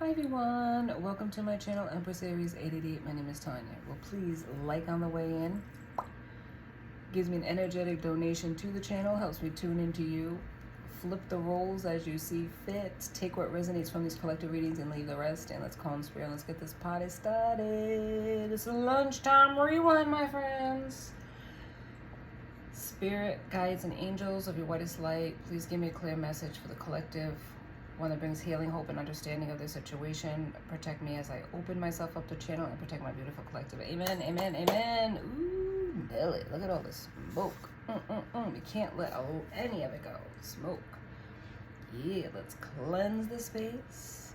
Hi everyone, welcome to my channel, Empress Aries 888. My name is Tanya. Well, please like on the way in. Gives me an energetic donation to the channel, helps me tune into you. Flip the roles as you see fit. Take what resonates from these collective readings and leave the rest. And let's calm spirit. Let's get this party started. It's a lunchtime rewind, my friends. Spirit, guides, and angels of your whitest light, please give me a clear message for the collective, one that brings healing, hope, and understanding of their situation. Protect me as I open myself up to channel and protect my beautiful collective. Amen, amen, amen. Ooh, Billy, look at all this smoke. We can't let any of it go. Smoke. Yeah, let's cleanse the space.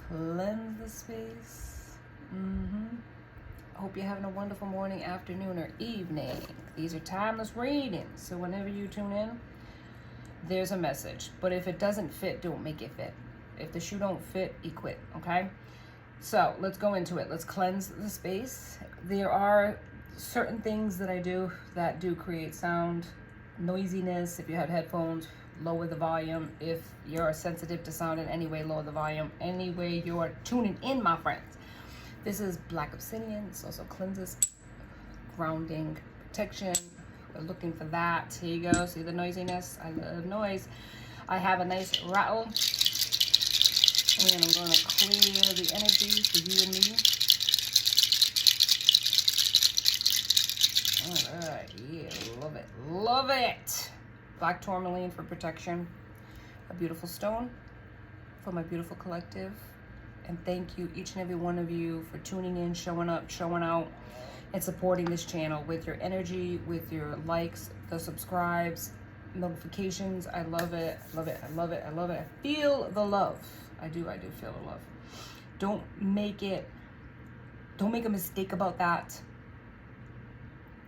Cleanse the space. Hope you're having a wonderful morning, afternoon, or evening. These are timeless readings, so whenever you tune in, there's a message. But if it doesn't fit, don't make it fit. If the shoe don't fit, you quit, okay? So let's go into it. Let's cleanse the space. There are certain things that I do that do create sound, noisiness. If you have headphones, lower the volume. If you're sensitive to sound in any way, lower the volume. Any way you're tuning in, my friends. This is Black Obsidian. This also cleanses, grounding, protection. We're looking for that. Here you go. See the noisiness? I love noise. I have a nice rattle. And I'm going to clear the energy for you and me. All right. Yeah, love it. Love it. Black tourmaline for protection. A beautiful stone for my beautiful collective. And thank you, each and every one of you, for tuning in, showing up, showing out, and supporting this channel with your energy, with your likes, the subscribes, notifications. I love it. Love it. I love it. I love it. I feel the love. I do feel the love. Don't make a mistake about that.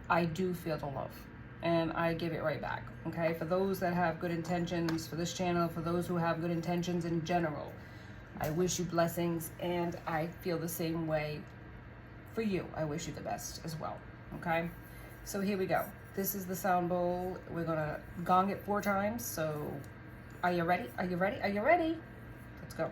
I do feel the love, and I give it right back. Okay, for those that have good intentions for this channel, for those who have good intentions in general, I wish you blessings, and I feel the same way for you. I wish you the best as well. Okay, so here we go. This is the sound bowl. We're gonna gong it 4 times. So are you ready? Are you ready? Are you ready? Let's go.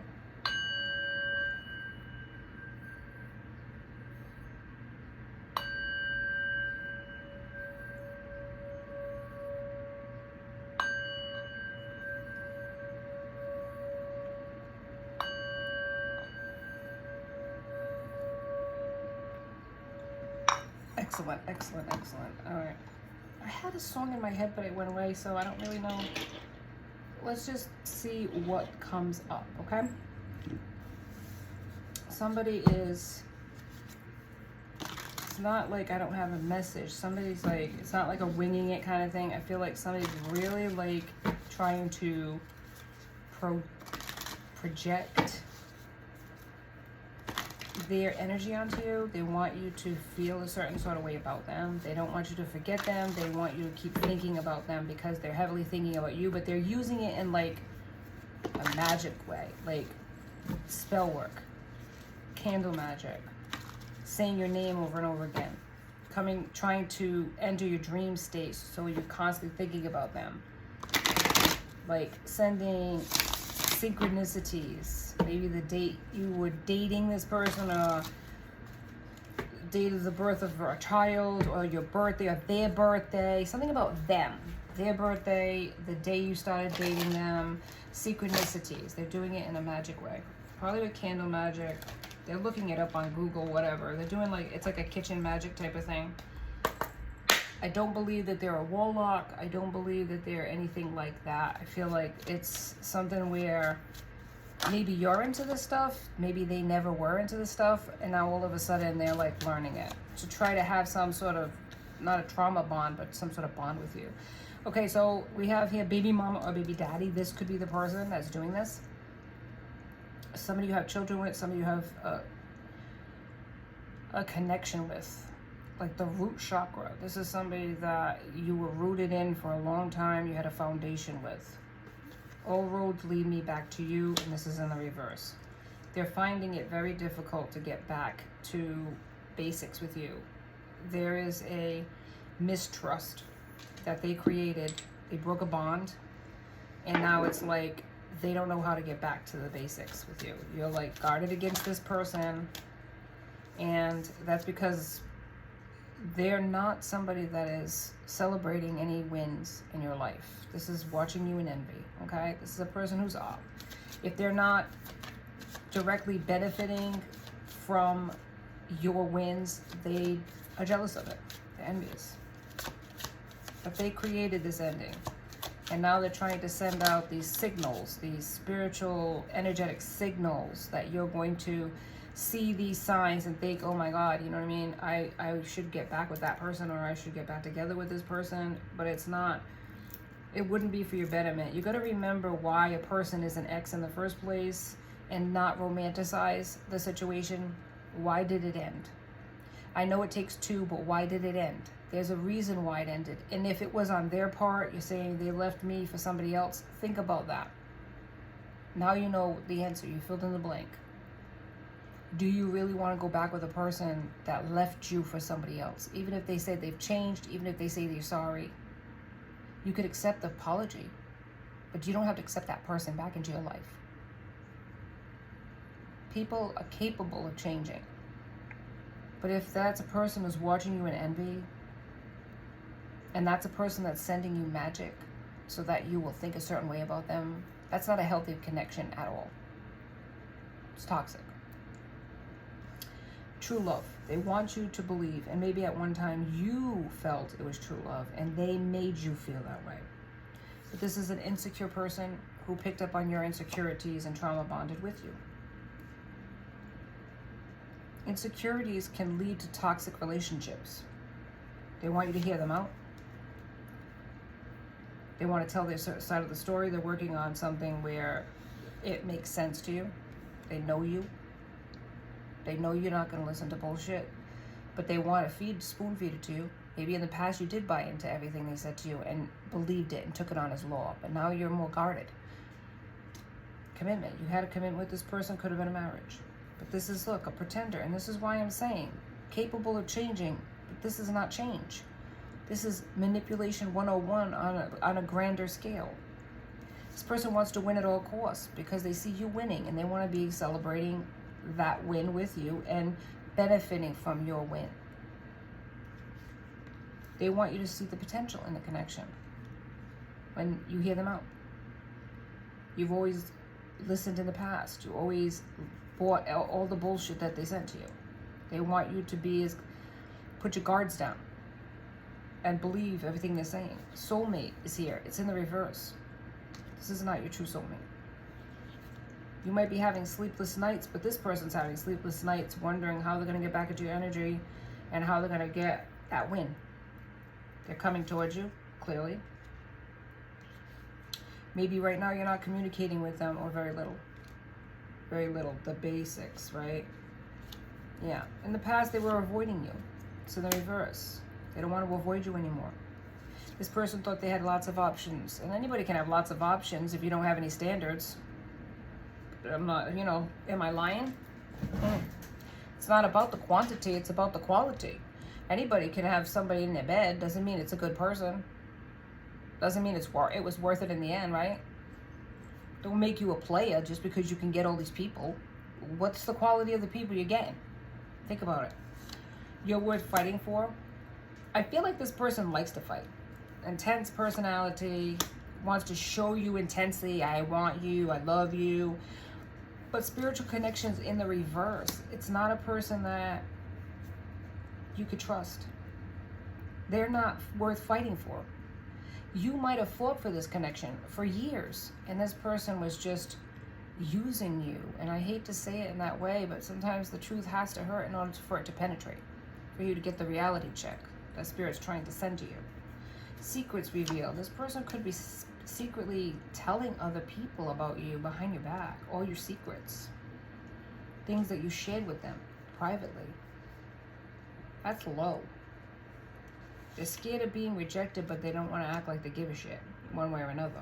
Excellent, excellent, excellent. All right. I had a song in my head, but it went away, so I don't really know. Let's just see what comes up, okay? Somebody is, it's not like I don't have a message. Somebody's like, it's not like a winging it kind of thing. I feel like somebody's really like trying to project their energy onto you. They want you to feel a certain sort of way about them. They don't want you to forget them. They want you to keep thinking about them because they're heavily thinking about you, but they're using it in like a magic way, like spell work, candle magic, saying your name over and over again, trying to enter your dream state, so you're constantly thinking about them, like sending synchronicities. Maybe the date you were dating this person, or date of the birth of a child, or your birthday, or their birthday, something about them, their birthday, the day you started dating them, synchronicities. They're doing it in a magic way, probably with candle magic. They're looking it up on Google, whatever. They're doing like, it's like a kitchen magic type of thing. I don't believe that they're a warlock. I don't believe that they're anything like that. I feel like it's something where maybe you're into this stuff, maybe they never were into this stuff, and now all of a sudden they're like learning it to try to have some sort of, not a trauma bond, but some sort of bond with you. Okay, so we have here baby mama or baby daddy. This could be the person that's doing this. Somebody you have children with, somebody you have a connection with, like the root chakra. This is somebody that you were rooted in for a long time, you had a foundation with. All roads lead me back to you, and this is in the reverse. They're finding it very difficult to get back to basics with you. There is a mistrust that they created. They broke a bond, and now it's like they don't know how to get back to the basics with you. You're like guarded against this person, and that's because they're not somebody that is celebrating any wins in your life. This is watching you in envy, okay? This is a person who's off. If they're not directly benefiting from your wins, they are jealous of it. They're envious. But they created this ending. And now they're trying to send out these signals, these spiritual, energetic signals that you're going to see these signs and think, oh my God, you know what I mean? I should get back with that person, or I should get back together with this person. But it's not, it wouldn't be for your betterment. You got to remember why a person is an ex in the first place and not romanticize the situation. Why did it end? I know it takes two, but why did it end? There's a reason why it ended. And if it was on their part, you're saying they left me for somebody else, think about that. Now you know the answer. You filled in the blank. Do you really want to go back with a person that left you for somebody else? Even if they say they've changed, even if they say they're sorry, you could accept the apology, but you don't have to accept that person back into your life. People are capable of changing. But if that's a person who's watching you in envy, and that's a person that's sending you magic so that you will think a certain way about them, that's not a healthy connection at all. It's toxic. True love. They want you to believe, and maybe at one time you felt it was true love, and they made you feel that way. But this is an insecure person who picked up on your insecurities and trauma bonded with you. Insecurities can lead to toxic relationships. They want you to hear them out. They want to tell their side of the story. They're working on something where it makes sense to you. They know you. They know you're not going to listen to bullshit. But they want to spoon feed it to you. Maybe in the past you did buy into everything they said to you and believed it and took it on as law. But now you're more guarded. Commitment. You had a commitment with this person. Could have been a marriage. But this is, look, a pretender. And this is why I'm saying, capable of changing. But this is not change. This is manipulation 101 on a grander scale. This person wants to win at all costs because they see you winning, and they want to be celebrating that win with you and benefiting from your win. They want you to see the potential in the connection when you hear them out. You've always listened in the past. You always bought all the bullshit that they sent to you. They want you to put your guards down and believe everything they're saying. Soulmate is here. It's in the reverse. This is not your true soulmate. You might be having sleepless nights, but this person's having sleepless nights wondering how they're going to get back into your energy and how they're going to get that win. They're coming towards you, clearly. Maybe right now you're not communicating with them, or very little. Very little. The basics, right? Yeah. In the past, they were avoiding you. It's in the reverse. They don't want to avoid you anymore. This person thought they had lots of options. And anybody can have lots of options if you don't have any standards. I'm not, am I lying? It's not about the quantity, it's about the quality. Anybody can have somebody in their bed. Doesn't mean it's a good person. Doesn't mean it was worth it in the end, right? Don't make you a player just because you can get all these people. What's the quality of the people you're getting? Think about it. You're worth fighting for. I feel like this person likes to fight. Intense personality, wants to show you intensely, I want you, I love you. But spiritual connections in the reverse. It's not a person that you could trust. They're not worth fighting for. You might have fought for this connection for years, and this person was just using you. And I hate to say it in that way, but sometimes the truth has to hurt in order for it to penetrate, for you to get the reality check that Spirit's trying to send to you. Secrets revealed. This person could be secretly telling other people about you behind your back, all your secrets, things that you shared with them privately. That's low. They're scared of being rejected, but they don't want to act like they give a shit one way or another.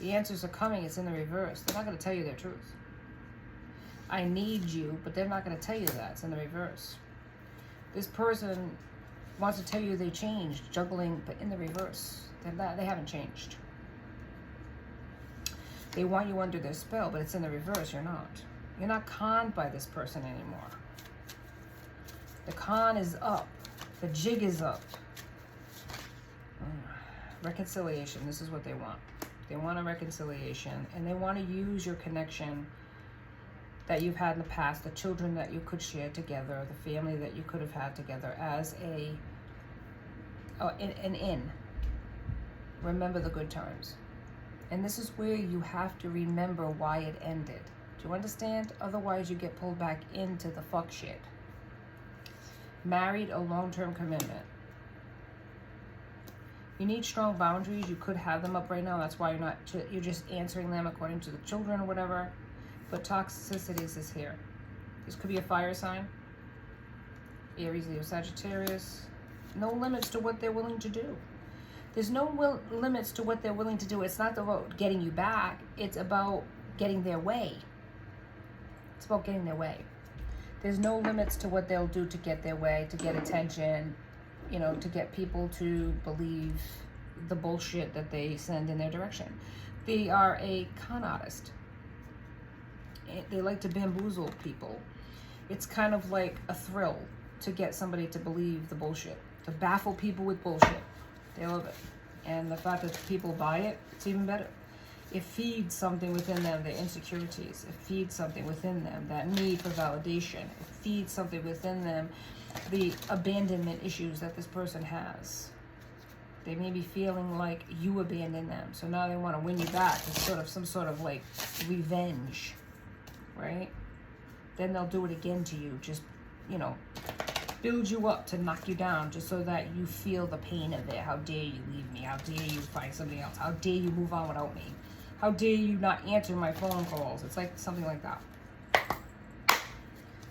The answers are coming. It's in the reverse. They're not going to tell you their truth. I need you, but they're not going to tell you that. It's in the reverse. This person wants to tell you they changed, juggling, but in the reverse. They haven't changed. They want you under their spell, but it's in the reverse. You're not. You're not conned by this person anymore. The con is up. The jig is up. Reconciliation. This is what they want. They want a reconciliation, and they want to use your connection that you've had in the past, the children that you could share together, the family that you could have had together, as an in. Remember the good times. And this is where you have to remember why it ended. Do you understand? Otherwise, you get pulled back into the fuck shit. Married or long-term commitment. You need strong boundaries. You could have them up right now. That's why you're just answering them according to the children or whatever. But toxicity is here. This could be a fire sign. Aries, Leo, Sagittarius. No limits to what they're willing to do. There's no limits to what they're willing to do. It's not about getting you back. It's about getting their way. It's about getting their way. There's no limits to what they'll do to get their way, to get attention, you know, to get people to believe the bullshit that they send in their direction. They are a con artist. They like to bamboozle people. It's kind of like a thrill to get somebody to believe the bullshit, to baffle people with bullshit. They love it. And the fact that people buy it, it's even better. It feeds something within them, their insecurities. It feeds something within them, that need for validation. It feeds something within them, the abandonment issues that this person has. They may be feeling like you abandoned them. So now they want to win you back. It's sort of some sort of like revenge, right? Then they'll do it again to you. Just, you know, build you up to knock you down just so that you feel the pain of it. How dare you leave me? How dare you find somebody else? How dare you move on without me? How dare you not answer my phone calls? It's like something like that.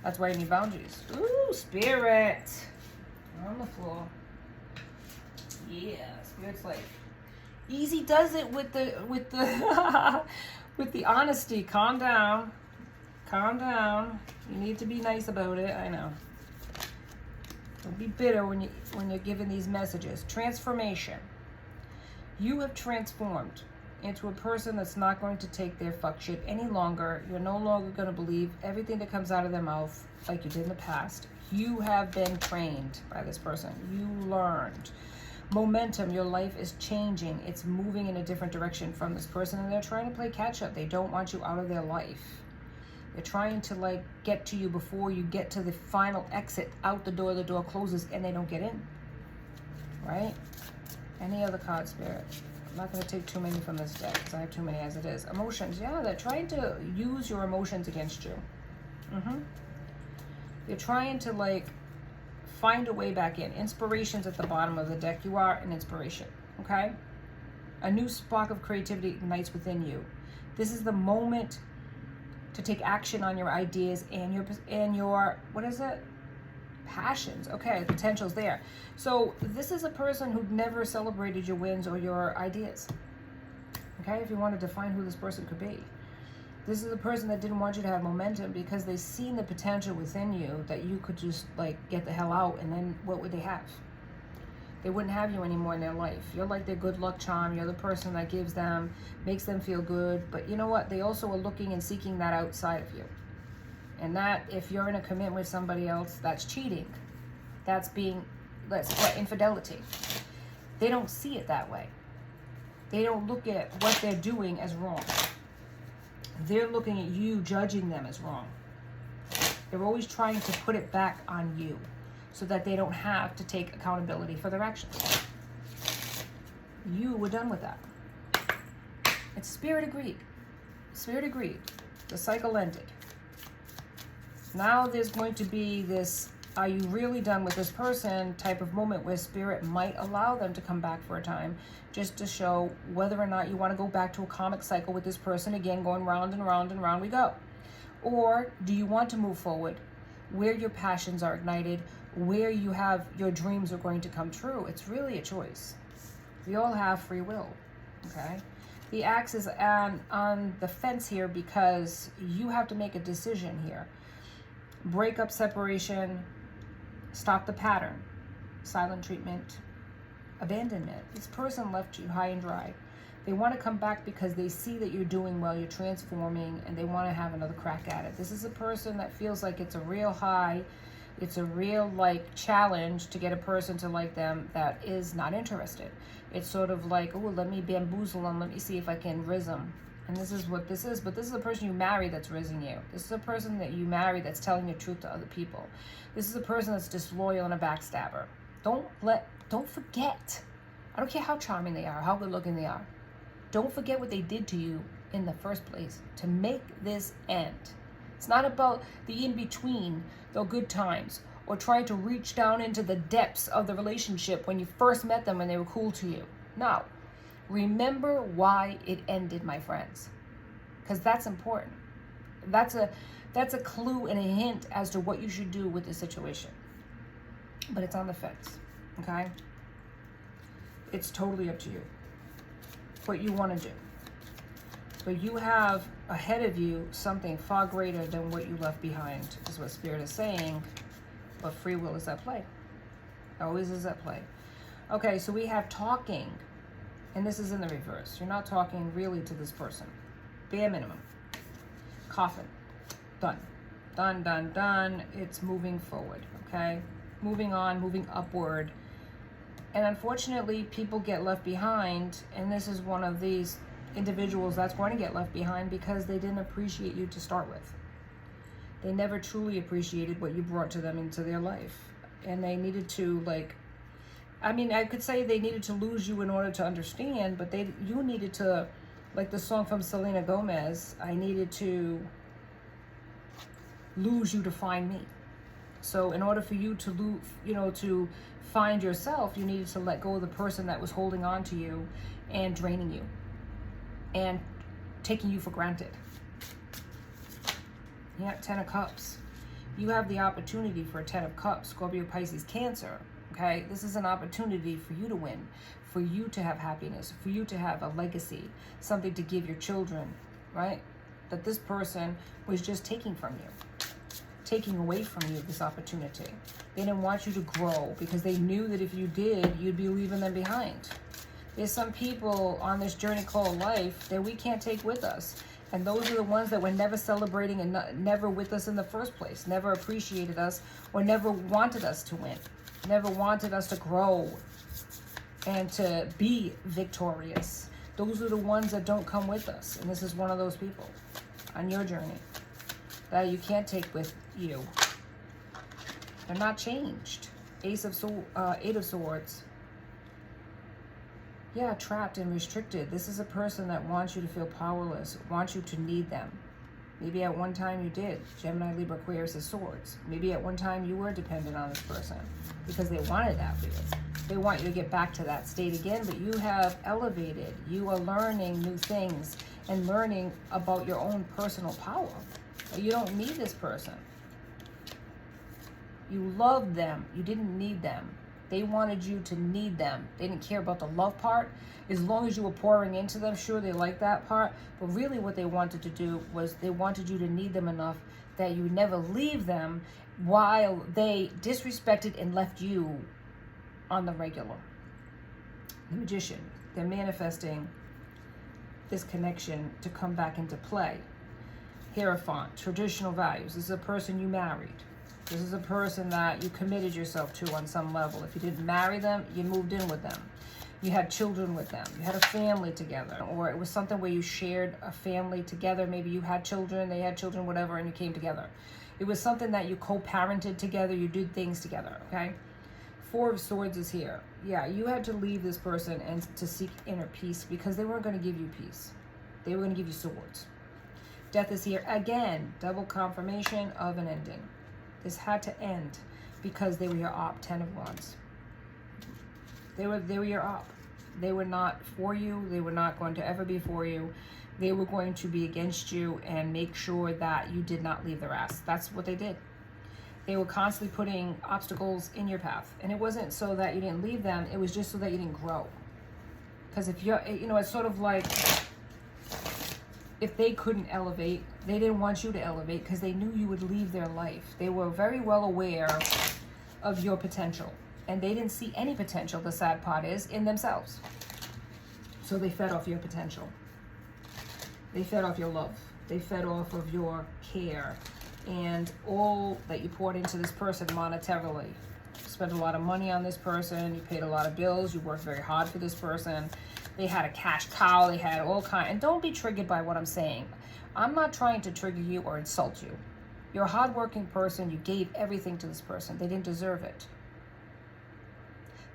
That's why you need boundaries. Ooh, spirit. On the floor. Yeah, spirit's like easy does it with the with the honesty. Calm down. Calm down. You need to be nice about it. I know. Don't be bitter when you're given these messages. Transformation. You have transformed into a person that's not going to take their fuck shit any longer. You're no longer going to believe everything that comes out of their mouth like you did in the past. You have been trained by this person. You learned. Momentum, your life is changing. It's moving in a different direction from this person, and they're trying to play catch up. They don't want you out of their life. They're trying to like get to you before you get to the final exit out the door closes and they don't get in. Right? Any other card, Spirit? I'm not going to take too many from this deck because I have too many as it is. Emotions. Yeah, they're trying to use your emotions against you. They're trying to like find a way back in. Inspiration's at the bottom of the deck. You are an inspiration. Okay? A new spark of creativity ignites within you. This is the moment to take action on your ideas and your what is it? Passions. Okay, the potential's there. So this is a person who never celebrated your wins or your ideas. Okay, if you want to define who this person could be. This is a person that didn't want you to have momentum because they've seen the potential within you that you could just like get the hell out, and then what would they have? They wouldn't have you anymore in their life. You're like their good luck charm. You're the person that gives them, makes them feel good. But you know what? They also are looking and seeking that outside of you. And that, if you're in a commitment with somebody else, that's cheating. That's infidelity. They don't see it that way. They don't look at what they're doing as wrong. They're looking at you, judging them as wrong. They're always trying to put it back on you so that they don't have to take accountability for their actions. You were done with that. It's Spirit agreed. Spirit agreed. The cycle ended. Now there's going to be this, are you really done with this person type of moment where Spirit might allow them to come back for a time just to show whether or not you want to go back to a karmic cycle with this person again, going round and round and round we go. Or do you want to move forward where your passions are ignited, where you have your dreams are going to come true? It's really a choice. We all have free will, okay? The axe is on the fence here because you have to make a decision here. Breakup, separation, stop the pattern, silent treatment, abandonment. This person left you high and dry. They want to come back because they see that you're doing well, you're transforming, and they want to have another crack at it. This is a person that feels like it's a real high, it's a real like challenge to get a person to like them that is not interested. It's sort of like, oh, let me bamboozle them, let me see if I can rizz them. And this is what this is, but this is a person you marry that's rizzing you. This is a person that you marry that's telling your truth to other people. This is a person that's disloyal and a backstabber. Don't forget. I don't care how charming they are, how good looking they are. Don't forget what they did to you in the first place to make this end. It's not about the in-between, the good times, or trying to reach down into the depths of the relationship when you first met them and they were cool to you. No. Remember why it ended, my friends, because that's important. That's a clue and a hint as to what you should do with the situation. But it's on the fence, okay? It's totally up to you what you want to do. But you have ahead of you something far greater than what you left behind, is what Spirit is saying. But free will is at play. Always is at play. Okay, so we have talking. And this is in the reverse. You're not talking really to this person. Bare minimum. Coffin. Done. Done, done, done. It's moving forward, okay? Moving on, moving upward. And unfortunately, people get left behind. And this is one of these individuals that's going to get left behind because they didn't appreciate you to start with. They never truly appreciated what you brought to them into their life. And they needed to, like, I mean, I could say they needed to lose you in order to understand, but you needed to, like the song from Selena Gomez, I needed to lose you to find me. So in order for you to to find yourself, you needed to let go of the person that was holding on to you and draining you and taking you for granted. Yeah, 10 of Cups. You have the opportunity for a 10 of Cups, Scorpio, Pisces, Cancer. Okay, this is an opportunity for you to win, for you to have happiness, for you to have a legacy, something to give your children, right? That this person was just taking from you, taking away from you this opportunity. They didn't want you to grow because they knew that if you did, you'd be leaving them behind. There's some people on this journey called life that we can't take with us. And those are the ones that were never celebrating and never with us in the first place, never appreciated us or never wanted us to win. Never wanted us to grow and to be victorious. Those are the ones that don't come with us. And this is one of those people on your journey that you can't take with you. They're not changed. Eight of Swords. Yeah, trapped and restricted. This is a person that wants you to feel powerless, wants you to need them. Maybe at one time you did. Gemini, Libra, Aquarius is Swords. Maybe at one time you were dependent on this person because they wanted that for you. They want you to get back to that state again, but you have elevated. You are learning new things and learning about your own personal power. You don't need this person. You loved them. You didn't need them. They wanted you to need them. They didn't care about the love part. As long as you were pouring into them, sure, they liked that part. But really what they wanted to do was they wanted you to need them enough that you never leave them while they disrespected and left you on the regular. The Magician. They're manifesting this connection to come back into play. Hierophant. Traditional values. This is a person you married. This is a person that you committed yourself to on some level. If you didn't marry them, you moved in with them. You had children with them. You had a family together. Or it was something where you shared a family together. Maybe you had children, they had children, whatever, and you came together. It was something that you co-parented together. You did things together, okay? Four of Swords is here. Yeah, you had to leave this person and to seek inner peace because they weren't going to give you peace. They were going to give you swords. Death is here. Again, double confirmation of an ending. This had to end because they were your op, 10 of Wands. They were your op. They were not for you. They were not going to ever be for you. They were going to be against you and make sure that you did not leave their ass. That's what they did. They were constantly putting obstacles in your path. And it wasn't so that you didn't leave them. It was just so that you didn't grow. Because if you're, it's sort of like if they couldn't elevate, they didn't want you to elevate because they knew you would leave their life. They were very well aware of your potential. And they didn't see any potential, the sad part is, in themselves. So they fed off your potential. They fed off your love. They fed off of your care and all that you poured into this person monetarily. You spent a lot of money on this person. You paid a lot of bills. You worked very hard for this person. They had a cash cow. They had all kinds. And don't be triggered by what I'm saying. I'm not trying to trigger you or insult you. You're a hardworking person. You gave everything to this person. They didn't deserve it.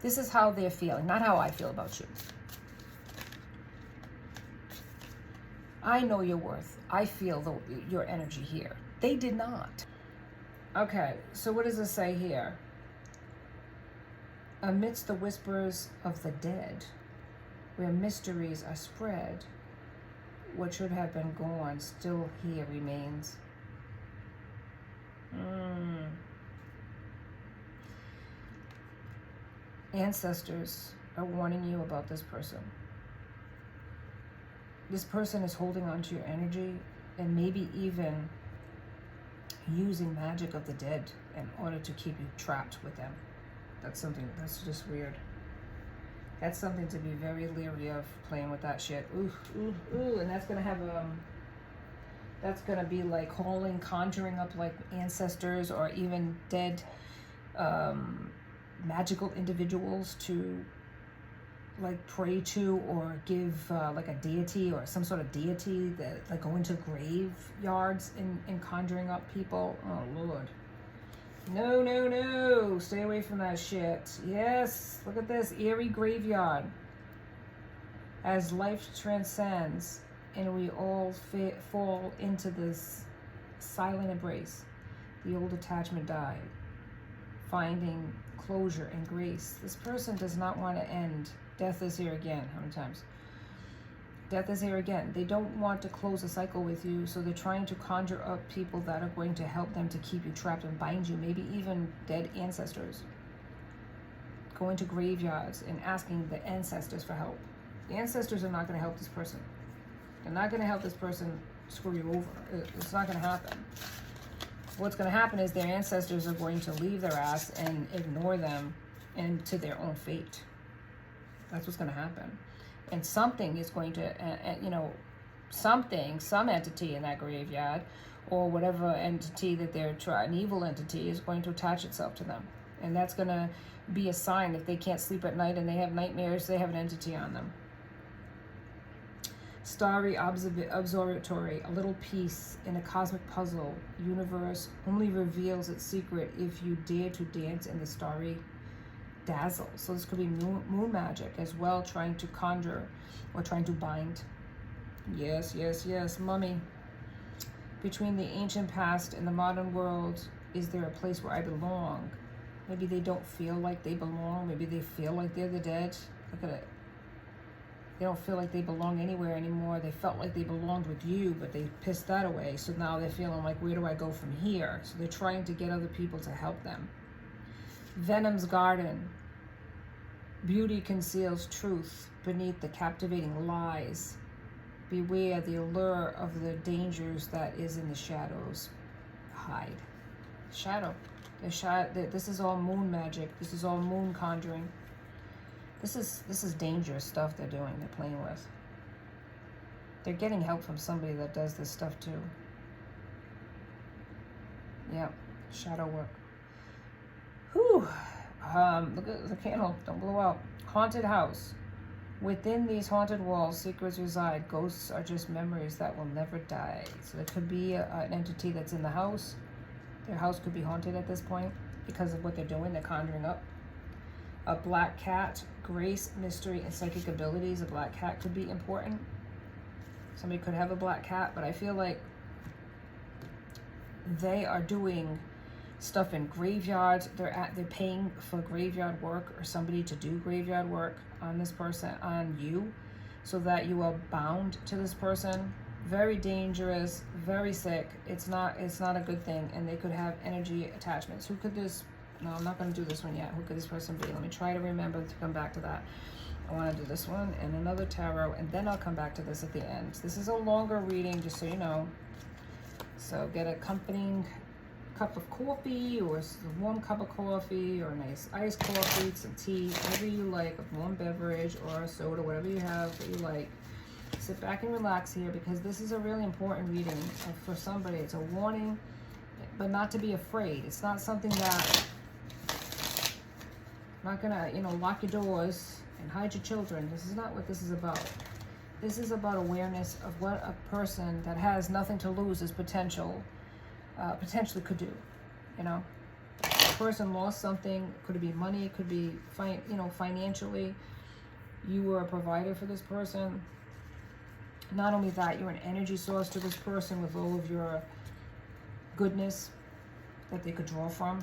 This is how they're feeling, not how I feel about you. I know your worth. I feel your energy here. They did not. Okay, so what does it say here? Amidst the whispers of the dead, where mysteries are spread, what should have been gone still here remains. Ancestors are warning you about this person. This person is holding on to your energy and maybe even using magic of the dead in order to keep you trapped with them. That's just weird. That's something to be very leery of, playing with that shit. Ooh, ooh, ooh. And that's gonna have that's gonna be like conjuring up like ancestors or even dead magical individuals to like pray to or give like a deity or some sort of deity that like go into graveyards and conjuring up people. Oh Lord. No, no, no. Stay away from that shit. Yes, look at this eerie graveyard. As life transcends and we all fall into this silent embrace, the old attachment died, finding closure and grace. This person does not want to end. Death is here again. How many times? Death is here again. They don't want to close a cycle with you, so they're trying to conjure up people that are going to help them to keep you trapped and bind you, maybe even dead ancestors. Going to graveyards and asking the ancestors for help. The ancestors are not going to help this person. They're not going to help this person screw you over. It's not going to happen. What's going to happen is their ancestors are going to leave their ass and ignore them and to their own fate. That's what's going to happen. And something is going to, some entity in that graveyard or whatever entity that they're trying, an evil entity is going to attach itself to them. And that's going to be a sign if they can't sleep at night and they have nightmares, they have an entity on them. Starry observatory, a little piece in a cosmic puzzle. Universe only reveals its secret if you dare to dance in the starry dazzle. So this could be moon magic as well, trying to conjure or trying to bind. Yes, yes, yes, mummy. Between the ancient past and the modern world, is there a place where I belong? Maybe they don't feel like they belong. Maybe they feel like they're the dead. Look at it. They don't feel like they belong anywhere anymore. They felt like they belonged with you, but they pissed that away. So now they're feeling like, where do I go from here? So they're trying to get other people to help them. Venom's garden. Beauty conceals truth beneath the captivating lies. Beware the allure of the dangers that is in the shadows. Hide. Shadow. This is all moon magic. This is all moon conjuring. This is dangerous stuff they're doing. They're playing with. They're getting help from somebody that does this stuff too. Yeah, shadow work. Whew. Look at the candle. Don't blow out. Haunted house. Within these haunted walls, secrets reside. Ghosts are just memories that will never die. So there could be an entity that's in the house. Their house could be haunted at this point because of what they're doing. They're conjuring up. A black cat. Grace, mystery, and psychic abilities. A black cat could be important. Somebody could have a black cat, but I feel like they are doing stuff in graveyards. They're paying for graveyard work or somebody to do graveyard work on this person, on you, so that you are bound to this person. Very dangerous, very sick. It's not a good thing, and they could have energy attachments. Who could this? No, I'm not going to do this one yet. Who could this person be? Let me try to remember to come back to that. I want to do this one and another tarot, and then I'll come back to this at the end. This is a longer reading, just so you know. So get accompanying cup of coffee, or a warm cup of coffee, or a nice iced coffee, some tea, whatever you like, a warm beverage or a soda, whatever you have that you like. Sit back and relax here, because this is a really important reading for somebody. It's a warning, but not to be afraid. It's not something that, not gonna, you know, lock your doors and hide your children. This is not what this is about. This is about awareness of what a person that has nothing to lose is potentially could do. You know, a person lost something. Could it be money? It could be financially. You were a provider for this person. Not only that, you're an energy source to this person with all of your goodness that they could draw from.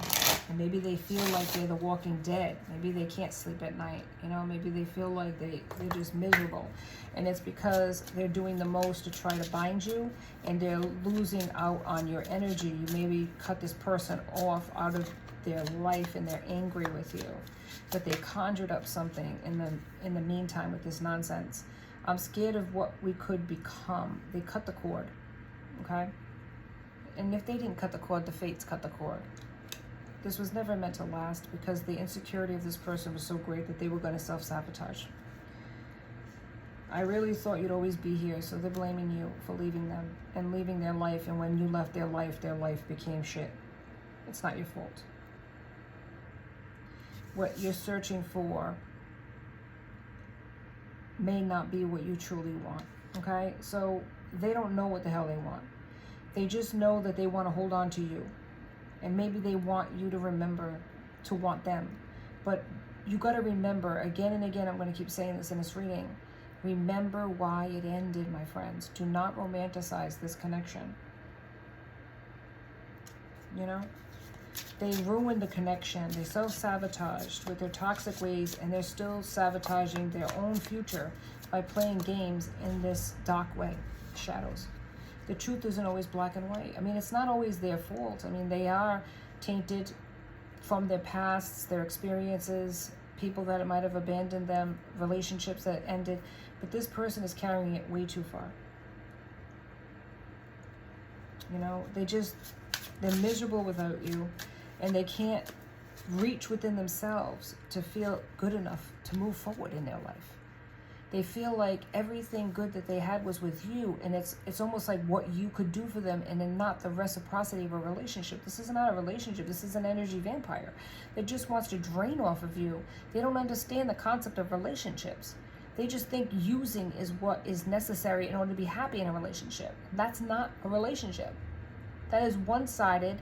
And maybe they feel like they're the walking dead. Maybe they can't sleep at night. You know, maybe they feel like they're just miserable. And it's because they're doing the most to try to bind you, and they're losing out on your energy. You maybe cut this person off out of their life and they're angry with you. But they conjured up something in the meantime with this nonsense. I'm scared of what we could become. They cut the cord, okay? And if they didn't cut the cord, the fates cut the cord. This was never meant to last, because the insecurity of this person was so great that they were going to self-sabotage. I really thought you'd always be here, so they're blaming you for leaving them and leaving their life. And when you left their life became shit. It's not your fault. What you're searching for may not be what you truly want, okay? So they don't know what the hell they want. They just know that they want to hold on to you. And maybe they want you to remember to want them. But you got to remember, again and again, I'm going to keep saying this in this reading, remember why it ended, my friends. Do not romanticize this connection. You know? They ruined the connection. They self-sabotaged with their toxic ways, and they're still sabotaging their own future by playing games in this dark way, shadows. The truth isn't always black and white. I mean, it's not always their fault. I mean, they are tainted from their pasts, their experiences, people that might have abandoned them, relationships that ended. But this person is carrying it way too far. You know, they're miserable without you, and they can't reach within themselves to feel good enough to move forward in their life. They feel like everything good that they had was with you, and it's almost like what you could do for them, and then not the reciprocity of a relationship. This is not a relationship. This is an energy vampire that just wants to drain off of you. They don't understand the concept of relationships. They just think using is what is necessary in order to be happy in a relationship. That's not a relationship. That is one-sided,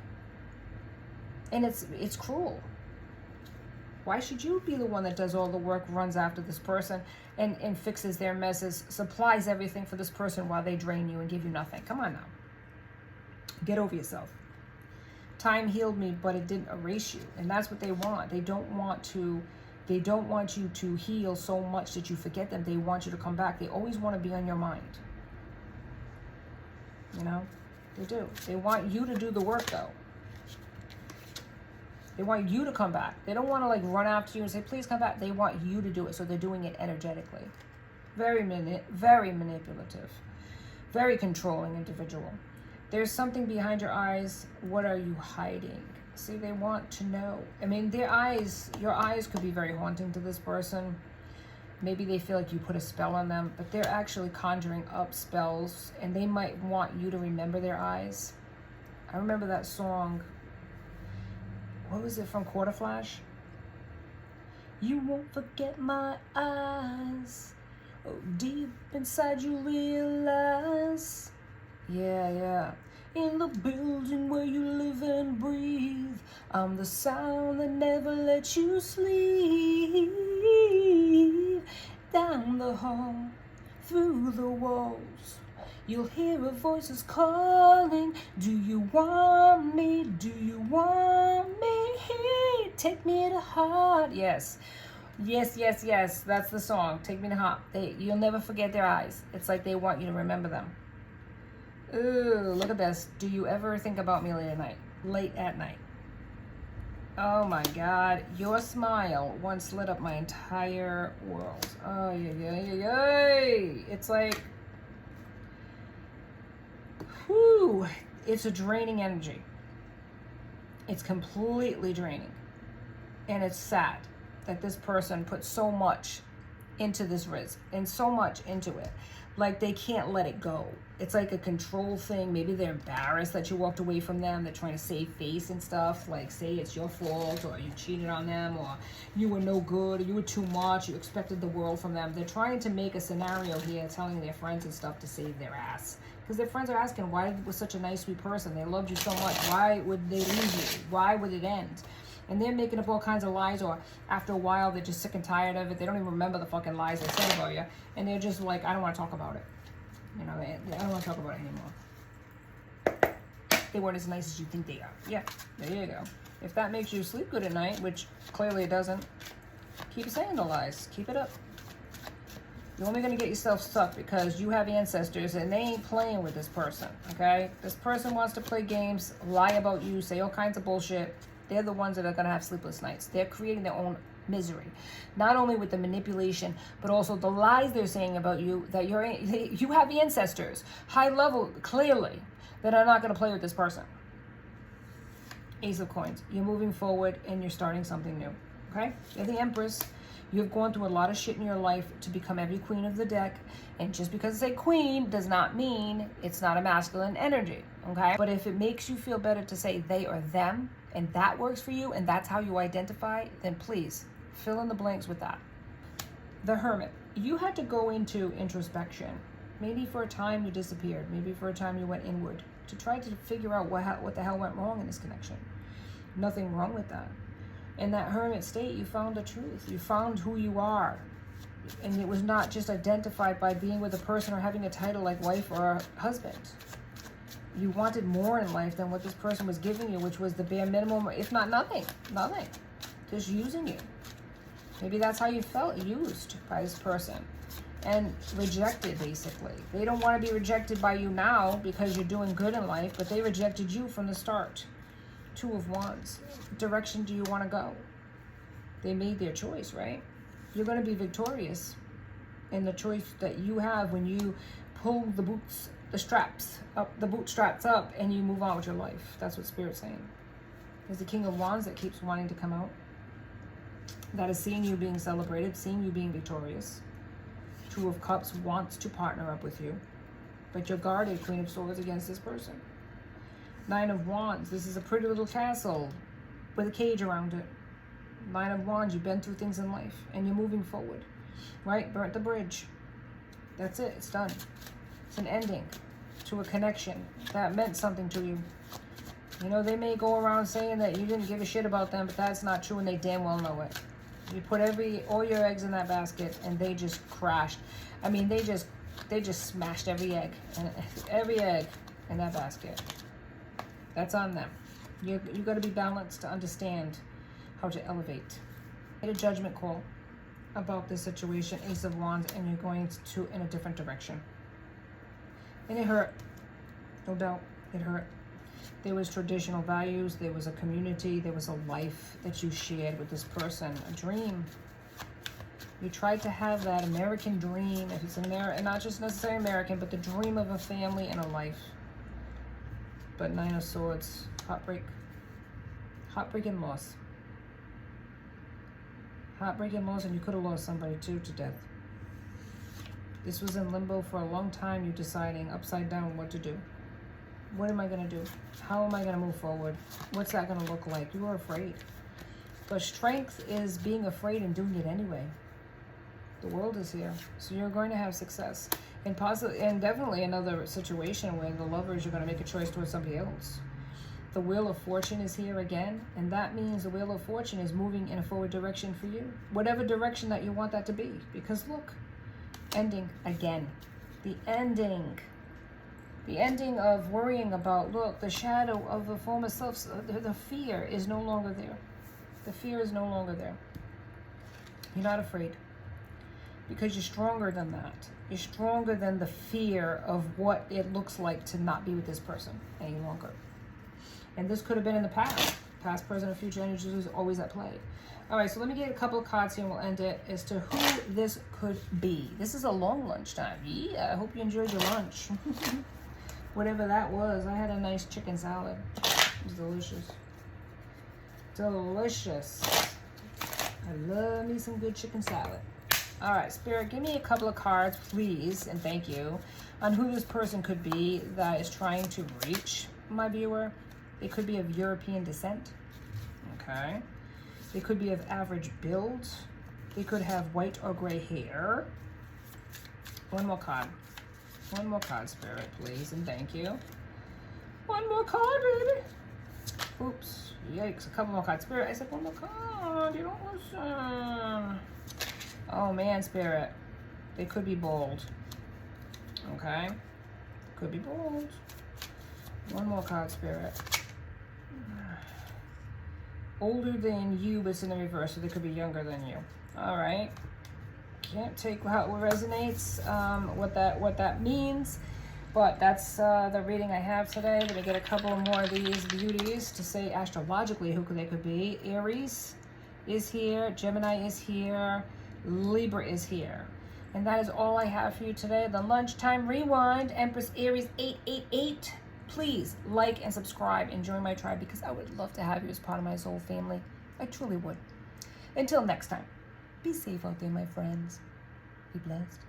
and it's cruel. Why should you be the one that does all the work, runs after this person, and fixes their messes, supplies everything for this person while they drain you and give you nothing? Come on now. Get over yourself. Time healed me, but it didn't erase you. And that's what they want. They don't want you to heal so much that you forget them. They want you to come back. They always want to be on your mind. You know? They do. They want you to do the work, though. They want you to come back. They don't want to like run after you and say, please come back. They want you to do it. So they're doing it energetically. Very manipulative. Very controlling individual. There's something behind your eyes. What are you hiding? See, they want to know. I mean, your eyes could be very haunting to this person. Maybe they feel like you put a spell on them, but they're actually conjuring up spells, and they might want you to remember their eyes. I remember that song. What was it from Quarter Flash? You won't forget my eyes. Oh, deep inside you realize. Yeah. In the building where you live and breathe, I'm the sound that never lets you sleep. Down the hall, through the walls, you'll hear a voices calling. Do you want me? Do you want me? Take me to heart. Yes. That's the song. Take me to heart. You'll never forget their eyes. It's like they want you to remember them. Ooh, look at this. Do you ever think about me late at night? Oh my God. Your smile once lit up my entire world. Oh, yeah. It's like, whew, it's a draining energy. It's completely draining. And it's sad that this person put so much into this risk and so much into it. Like they can't let it go. It's like a control thing. Maybe they're embarrassed that you walked away from them. They're trying to save face and stuff. Like say it's your fault, or you cheated on them, or you were no good, or you were too much, you expected the world from them. They're trying to make a scenario here, telling their friends and stuff to save their ass. Because their friends are asking, why was such a nice, sweet person? They loved you so much. Why would they leave you? Why would it end? And they're making up all kinds of lies, or after a while, they're just sick and tired of it. They don't even remember the fucking lies they said about you. And they're just like, I don't want to talk about it. You know, I don't want to talk about it anymore. They weren't as nice as you think they are. Yeah, there you go. If that makes you sleep good at night, which clearly it doesn't, keep saying the lies. Keep it up. You're only going to get yourself stuck because you have ancestors and they ain't playing with this person, okay? This person wants to play games, lie about you, say all kinds of bullshit. They're the ones that are going to have sleepless nights. They're creating their own misery. Not only with the manipulation, but also the lies they're saying about you, that you have ancestors, high level, clearly, that are not going to play with this person. Ace of Coins. You're moving forward and you're starting something new, okay? You're the Empress. You've gone through a lot of shit in your life to become every queen of the deck. And just because it's a queen does not mean it's not a masculine energy, okay? But if it makes you feel better to say they or them, and that works for you, and that's how you identify, then please fill in the blanks with that. The Hermit. You had to go into introspection. Maybe for a time you disappeared. Maybe for a time you went inward to try to figure out what the hell went wrong in this connection. Nothing wrong with that. In that hermit state, you found the truth. You found who you are. And it was not just identified by being with a person or having a title like wife or husband. You wanted more in life than what this person was giving you, which was the bare minimum, if not nothing. Nothing. Just using you. Maybe that's how you felt, used by this person. And rejected, basically. They don't want to be rejected by you now because you're doing good in life, but they rejected you from the start. Two of Wands. What direction do you want to go? They made their choice, right? You're going to be victorious in the choice that you have when you pull the bootstraps up, and you move on with your life. That's what Spirit's saying. There's the King of Wands that keeps wanting to come out. That is seeing you being celebrated, seeing you being victorious. Two of Cups wants to partner up with you, but you're guarded, Queen of Swords, against this person. Nine of Wands. This is a pretty little castle with a cage around it. Nine of Wands. You've been through things in life, and you're moving forward. Right? Burnt the bridge. That's it. It's done. It's an ending to a connection that meant something to you. You know, they may go around saying that you didn't give a shit about them, but that's not true, and they damn well know it. You put all your eggs in that basket, and they just crashed. I mean, they just smashed every egg in that basket. That's on them. You got to be balanced to understand how to elevate. Get a judgment call about this situation, Ace of Wands, and you're going in a different direction. And it hurt. No doubt, it hurt. There was traditional values, there was a community, there was a life that you shared with this person, a dream. You tried to have that American dream, if it's an American, not just necessarily American, but the dream of a family and a life. But Nine of Swords, heartbreak. Heartbreak and loss. Heartbreak and loss, and you could have lost somebody too to death. This was in limbo for a long time, you deciding upside down what to do. What am I going to do? How am I going to move forward? What's that going to look like? You were afraid. But strength is being afraid and doing it anyway. The world is here. So you're going to have success. And definitely another situation where the lovers are going to make a choice towards somebody else. The Wheel of Fortune is here again. And that means the Wheel of Fortune is moving in a forward direction for you. Whatever direction that you want that to be. Because look, ending again. The ending. The ending of worrying about, look, the shadow of the former self, the fear is no longer there. The fear is no longer there. You're not afraid. Because you're stronger than that. You're stronger than the fear of what it looks like to not be with this person any longer. And this could have been in the past. Past, present, or future energies is always at play. All right, so let me get a couple of cards here and we'll end it as to who this could be. This is a long lunchtime. Yeah, I hope you enjoyed your lunch. Whatever that was. I had a nice chicken salad. It was delicious. Delicious. I love me some good chicken salad. All right, Spirit, give me a couple of cards, please, and thank you, on who this person could be that is trying to reach my viewer. They could be of European descent. Okay. They could be of average build. They could have white or gray hair. One more card. One more card, Spirit, please, and thank you. One more card, baby. Oops. Yikes. A couple more cards. Spirit, I said one more card. You don't listen. Oh, man, Spirit. They could be bold. Okay? Could be bold. One more card, Spirit. Older than you, but it's in the reverse, so they could be younger than you. All right. Can't take how it resonates, what that means, but that's the reading I have today. Let me get a couple more of these beauties to say astrologically who they could be. Aries is here, Gemini is here, Libra is here. And that is all I have for you today. The Lunchtime Rewind, Empress Aries 888. Please like and subscribe and join my tribe, because I would love to have you as part of my soul family. I truly would. Until next time, be safe out there, my friends. Be blessed.